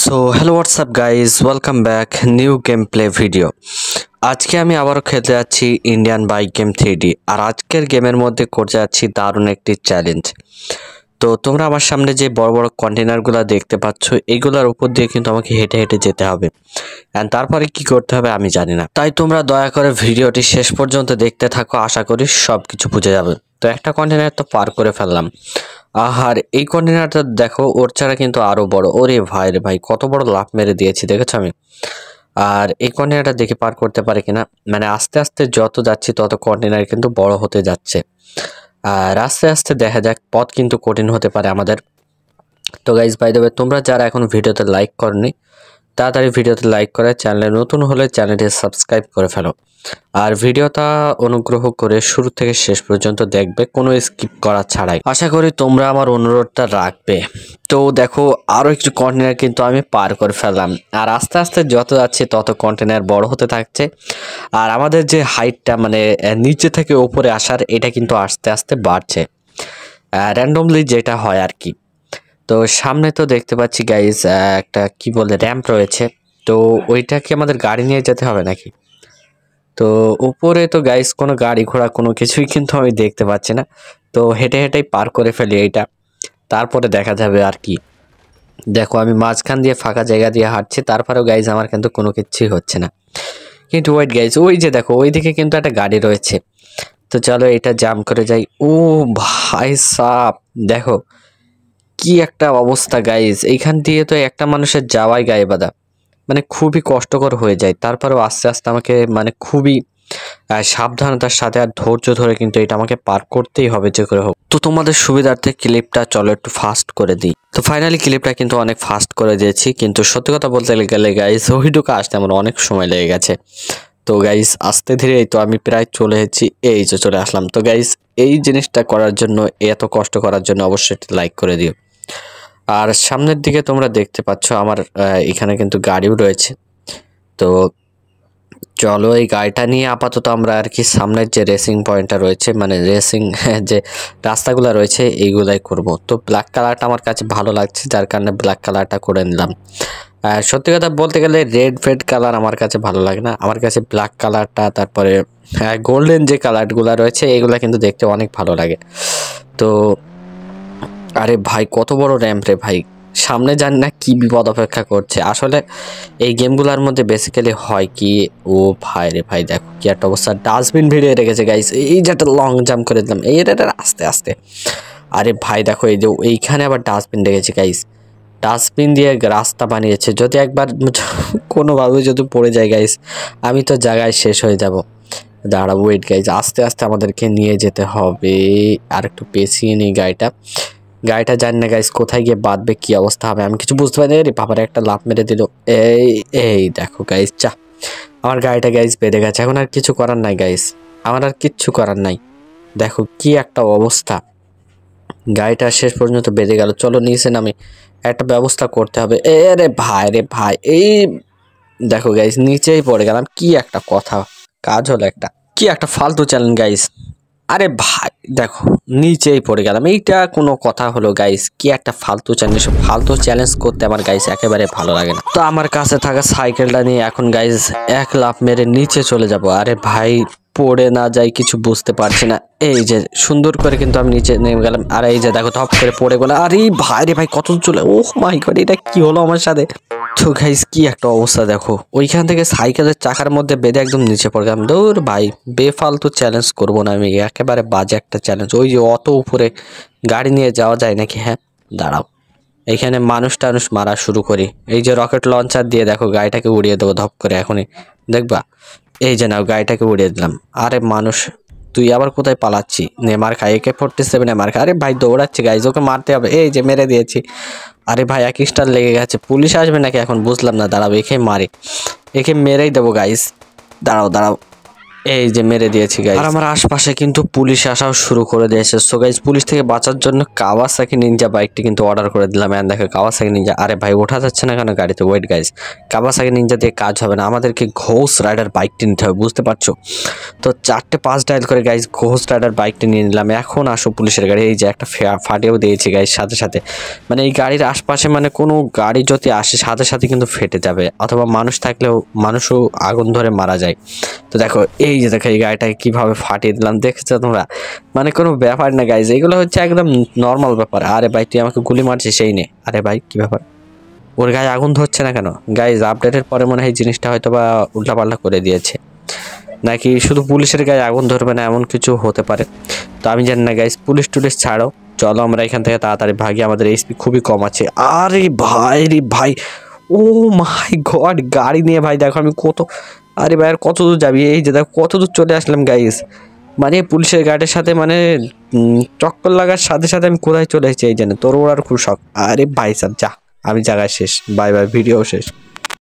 So hello WhatsApp guys, welcome back new game play video. আজকে আমি আবারও খেলতে যাচ্ছি ইন্ডিয়ান বাইক গেম 3D। আর আজকের গেমের মধ্যে করতে যাচ্ছি দারুণ একটি চ্যালেঞ্জ। তো তোমরা আমার সামনে যে বড় বড় কন্টেনারগুলো দেখতে পাচ্ছ, এইগুলোর উপর দিয়ে কিন্তু আমাকে হেঁটে হেঁটে যেতে হবে। অ্যান্ড তারপরে কি করতে হবে আমি জানি না, তাই তোমরা দয়া করে ভিডিওটি শেষ পর্যন্ত দেখতে থাকো, আশা করি সব কিছু বুঝে যাবে। তো একটা কন্টেনার তো পার করে ফেললাম। আর এই কন্টেনারটা দেখো, ওর ছাড়া কিন্তু আরো বড়। ওরে ভাই রে ভাই, কত বড় লাফ মেরে দিয়েছি দেখেছো আমি। আর এই কন্টেনারটা দেখে পার করতে পারে কিনা, মানে আস্তে আস্তে যত যাচ্ছি তত কন্টেনার কিন্তু বড় হতে যাচ্ছে। আর আস্তে আস্তে দেখা যাক, পথ কিন্তু কঠিন হতে পারে আমাদের। তো গাইজ, বাই দ্য ওয়ে, তোমরা যারা এখন ভিডিওতে লাইক করনি, তাড়াতাড়ি ভিডিওতে লাইক করে, চ্যানেলে নতুন হলে চ্যানেলটি সাবস্ক্রাইব করে ফেলো। আর ভিডিওটা অনুগ্রহ করে শুরু থেকে শেষ পর্যন্ত দেখবে, কোনো স্কিপ করা ছাড়াই। আশা করি তোমরা আমার অনুরোধটা রাখবে। তো দেখো, আরও একটু কন্টেনার কিন্তু আমি পার করে ফেললাম। আর আস্তে আস্তে যত যাচ্ছে তত কন্টেনার বড় হতে থাকছে। আর আমাদের যে হাইটটা, মানে নিচে থেকে উপরে আসার, এটা কিন্তু আস্তে আস্তে বাড়ছে র্যান্ডমলি, যেটা হয় আর কি। তো সামনে তো দেখতে পাচ্ছি গাইজ, একটা কি বলে র্যাম্প রয়েছে। তো ওইটাকে আমাদের গাড়ি নিয়ে যেতে হবে নাকি? তো উপরে তো গাইজ কোনো গাড়ি ঘোড়া কোনো কিছুই কিন্তু আমি দেখতে পাচ্ছি না। তো হেঁটে হেঁটেই পার করে ফেলি এইটা, তারপরে দেখা যাবে আর কি। দেখো, আমি মাঝখান দিয়ে ফাঁকা জায়গা দিয়ে হাঁটছি, তারপরেও গাইজ আমার কিন্তু কোনো কিছুই হচ্ছে না। কিন্তু ওয়েট গাইজ, ওই যে দেখো, ওইদিকে কিন্তু একটা গাড়ি রয়েছে। তো চলো এটা জাম করে যাই। ও ভাই সাব, দেখো কি একটা অবস্থা গাইজ। এইখান দিয়ে তো একটা মানুষের যাওয়াই গায়ে বাঁধা, মানে খুবই কষ্টকর হয়ে যায়। তারপরেও আস্তে আস্তে আমাকে, মানে খুবই সাবধানতার সাথে আর ধৈর্য ধরে কিন্তু এটা আমাকে পার করতেই হবে যে করে হোক। তো তোমাদের সুবিধার্থে ক্লিপটা চলো একটু ফাস্ট করে দিই। তো ফাইনালি ক্লিপটা কিন্তু অনেক ফাস্ট করে দিয়েছি, কিন্তু সত্যি কথা বলতে গেলে গাইজ, ওইটুকু আসতে আমার অনেক সময় লেগে গেছে। তো গাইজ আস্তে ধীরে তো আমি প্রায় চলে এসেছি, এই যে চলে আসলাম। তো গাইজ, এই জিনিসটা করার জন্য, এত কষ্ট করার জন্য অবশ্যই লাইক করে দিও। আর সামনের দিকে তোমরা দেখতে পাচ্ছ আমার এখানে কিন্তু গাড়িও রয়েছে। তো চলো এই গাড়িটা নিয়ে আপাতত আমরা আর কি সামনের যে রেসিং পয়েন্টটা রয়েছে, মানে রেসিং যে রাস্তাগুলো রয়েছে, এইগুলাই করব। তো ব্ল্যাক কালারটা আমার কাছে ভালো লাগছে, যার কারণে ব্ল্যাক কালারটা করে নিলাম। সত্যি কথা বলতে গেলে রেড কালার আমার কাছে ভালো লাগে না, আমার কাছে ব্ল্যাক কালারটা, তারপরে গোল্ডেন যে কালারগুলো রয়েছে, এইগুলা কিন্তু দেখতে অনেক ভালো লাগে। তো আরে ভাই, কত বড় র্যাম্প রে ভাই, সামনে জানি না কি বিপদ অপেক্ষা করছে। আসলে এই গেমগুলোর মধ্যে বেসিক্যালি হয় কি, ও ভাই রে ভাই, দেখো কি একটা অবস্থা। ডাস্টবিন ভিড়িয়ে রেখেছে গাইস, এই যে একটা লং জাম্প করে দিলাম, এই আস্তে আস্তে। আরে ভাই দেখো, এই যে এইখানে আবার ডাস্টবিন রেখেছে গাইস, ডাস্টবিন দিয়ে রাস্তা বানিয়েছে। যদি একবার কোনোভাবে যদি পড়ে যায় গাইস, আমি তো জায়গায় শেষ হয়ে যাব। দাঁড়াবো, ওয়েট গাইস, আস্তে আস্তে আমাদেরকে নিয়ে যেতে হবে। আর একটু পেছিয়ে নিই গাড়িটা জানি না গাইস কোথায় গিয়ে বাঁধবে, কি অবস্থা হবে আমি কিছু বুঝতে পারি না। রে বাবারে, একটা লাফ মেরে দিল। এই এই দেখো গাইস, আমার গাড়িটা গাইস বেঁধে গেছে। এখন আর কিছু করার নাই গাইস, আমার আর কিচ্ছু করার নাই। দেখো কি একটা অবস্থা, গাড়িটা শেষ পর্যন্ত বেঁধে গেল। চলো নিচে নামি, একটা ব্যবস্থা করতে হবে। রে ভাই, এই দেখো গাইস, নিচেই পড়ে গেলাম। কি একটা কথা, কাজ হলো একটা, কি একটা ফালতু চ্যালেঞ্জ গাইস। আরে ভাই দেখো, নিচেই পড়ে গেলাম, এইটা কোনো কথা হলো গাইস? কি একটা ফালতু চ্যালেঞ্জ, ফালতু চ্যালেঞ্জ করতে আমার গাইস একেবারে ভালো লাগে না। তো আমার কাছে থাকা সাইকেলটা নিয়ে এখন গাইস এক লাফ মেরে নিচে চলে যাব। আরে ভাই, পড়ে না যাই কিছু বুঝতে পারছি না। এই যে সুন্দর করে কিন্তু আমি নিচে নেমে গেলাম। আর এই যে দেখো, ধপ করে পড়ে গেলাম। আরে ভাই রে ভাই, কত চলে, ওহ মাই গড, এটা কি হলো আমার সাথে? তো গাইস কি একটা অবস্থা দেখো, ওইখান থেকে সাইকেলের চাকার মধ্যে বেঁধে একদম নিচে পড়ে গেলাম। দৌড় ভাই, বেফালতু চ্যালেঞ্জ করবো না আমি, একেবারে বাজে একটা চ্যালেঞ্জ। ওই যে অত উপরে গাড়ি নিয়ে যাওয়া যায় নাকি? হ্যাঁ দাঁড়াও, এইখানে মানুষ টানুষ মারা শুরু করি। এই যে রকেট লঞ্চার দিয়ে দেখো গাড়িটাকে উড়িয়ে দেবো ধপ করে এখনই, দেখবা। এই যে নাও, গাড়িটাকে উড়িয়ে দিলাম। আরে মানুষ, তুই আবার কোথায় পালাচ্ছি? নেমার খা, AK-47 নেমার খা। আরে ভাই দৌড়াচ্ছি গাইজ, ওকে মারতে হবে। এই যে মেরে দিয়েছি। আরে ভাই, এক স্টার লেগে গেছে। পুলিশ আসবে নাকি এখন বুঝলাম না, দাঁড়াও একে মারি, একে মেরেই দেবো গাইজ। দাঁড়াও, এই যে মেরে দিয়েছি গাইস। আর আমার আশপাশে কিন্তু পুলিশ আসাও শুরু করে দিয়েছে। সো গাইস পুলিশ থেকে বাঁচার জন্য কাওয়াসাকি নিনজা বাইকটি কিন্তু অর্ডার করে দিলাম। এন্ড দেখো কাওয়াসাকি নিনজা, আরে ভাই ওঠা যাচ্ছে না কেন গাড়িতে? ওয়েট গাইস, কাওয়াসাকি নিনজা দিয়ে কাজ হবে না, আমাদেরকে ঘোষ রাইডার বাইকটি নিতে হবে, বুঝতে পারছো? তো 4টে 5 ডায়াল করে গাইস ঘোষ রাইডার বাইকটি নিয়ে নিলাম। এখন আসো পুলিশের গাড়ি, এই যে একটা ফাটিয়েও দিয়েছি গাইস সাথে সাথে। মানে এই গাড়ির আশপাশে মানে কোনো গাড়ি যদি আসে সাথে সাথে কিন্তু ফেটে যাবে, অথবা মানুষ থাকলেও মানুষও আগুন ধরে মারা যায়। তো দেখো এই যে দেখো এই গাড়িটাকে কীভাবে ফাটিয়ে দিলাম, দেখেছো তোমরা? মানে কোনো ব্যাপার না গাইজ, এগুলো হচ্ছে একদম নর্মাল ব্যাপার। আরে ভাই তুই আমাকে গুলি মারছিস সেই নে। আরে ভাই কী ব্যাপার, ওর গায়ে আগুন ধরছে না কেন? গাইজ আপডেটের পরে মনে হয় জিনিসটা হয়তো বা উল্টাপাল্টা করে দিয়েছে, নাকি শুধু পুলিশের গায়ে আগুন ধরবে না এমন কিছু হতে পারে। তো আমি জানি না গাইজ, পুলিশ টুলিশ ছাড়ো, চলো আমরা এখান থেকে তাড়াতাড়ি ভাগি, আমাদের এইচপি খুবই কম আছে। আরে ভাই রে ভাই, ও মাই গড, গাড়ি নিয়ে ভাই দেখো আমি কত, আরে ভাই আর কত দূর যাবি? এই যে দেখো কত দূর চলে আসলাম গাইজ। মানে পুলিশের গাড়ির সাথে মানে চক্কর লাগার সাথে সাথে আমি কোথায় চলে এসেছি এই জন্য, তোর ওর আর খুব শখ। আরে ভাই সাহেব যা, আমি জায়গায় শেষ, বাই বাই, ভিডিও শেষ।